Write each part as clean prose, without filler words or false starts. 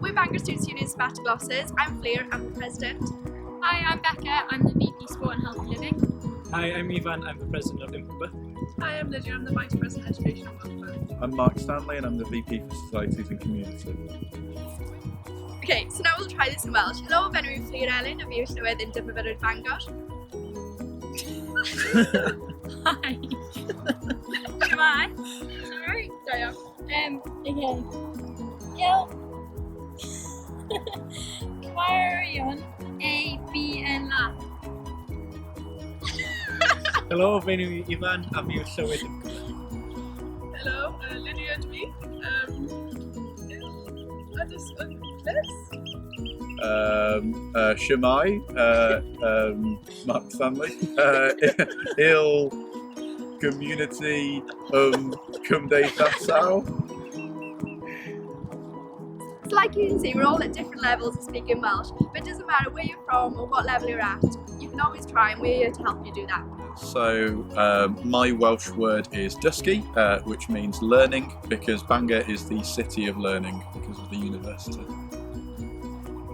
we're Bangor Students Union Sabbatical Officers. I'm Flair, I'm the President. Hi, I'm Becca, I'm the VP Sport and Healthy Living. Hi, I'm Ivan, I'm the President of IMPA. Hi, I'm Lydia, I'm the Vice President Education and Welfare. I'm Mark Stanley and I'm the VP for Societies and Community. Okay, so now we'll try this in Welsh. Helo, fy enw i Flair Ellen, a fi yw Llywydd yn Dyfyfyrwyr Bangor. Hi. Shemai. Alright, da iawn. Okay. Gil. Cymarion A, B, and La. Helo, fy enw i Ivan, a fi yw Llywydd IMPA. Hello, Lydia and me. Shemai, Mark Stanley, Il Community Cymdeithasol. So like you can see, we're all at different levels of speaking Welsh, but it doesn't matter where you're from or what level you're at, you can always try and we're here to help you do that. So my Welsh word is dysgu, which means learning, because Bangor is the city of learning because of the university.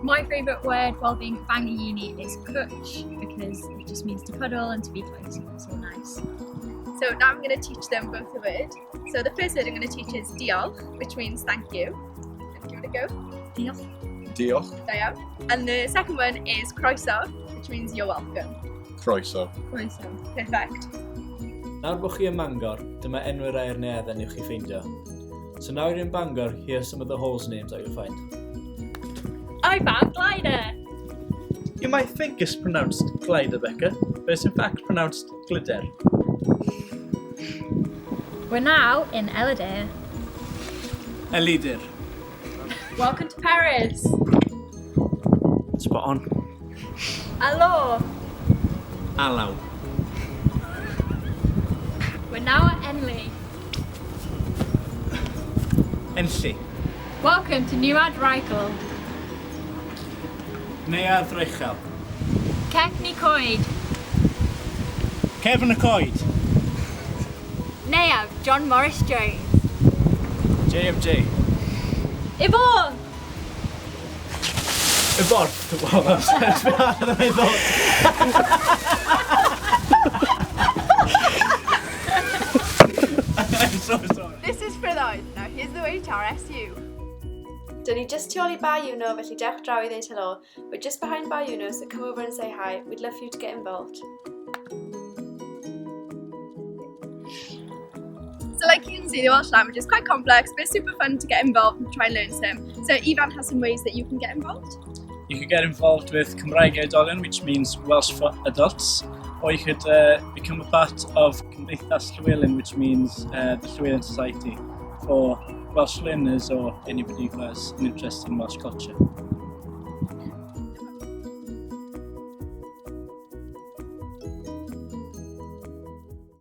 My favourite word while being at Bangor Uni is cwtch, because it just means to cuddle and to be close. So nice. So now I'm going to teach them both a word. So the first word I'm going to teach is diolch, which means thank you. Do you want to go? Diolch. Diolch. Da iawn. And the second one is croeso, which means you're welcome. Croeso. Croeso. Perfect. Nawr bod chi yn Bangor, dyma enw'r air neadden i'w chi ffeindio. So now you're in Bangor, here are some of the holes names that you'll find. I found glider. You might think it's pronounced glider, Becca, but it's in fact pronounced glider. We're now in Eladir. Elidir. Welcome to Paris. Spot on. Hello. Alaw. We're now at Enley. Enlli. Welcome to Neuad Reichel. Neuadd Reichel. Cefni Coed. Cefn y Coed. Neuadd John Morris Jones. JMJ. Ivor. Ivor. Wow, that's better than I thought. I'm so sorry. This is for those. Now here's the HRSU. Dyn ni just tu ôl I Bar Uno, felly dewch draw I ddeud hello. We're just behind Bar Uno, so come over and say hi. We'd love for you to get involved. So like you can see, the Welsh language is quite complex, but it's super fun to get involved and try and learn some. So Ivan has some ways that you can get involved. You could get involved with Gymraeg Oedolion, which means Welsh for adults, or you could become a part of Cymdeithas Llywelyn, which means the Llywelyn Society for Welsh learners or anybody who has an interest in Welsh culture.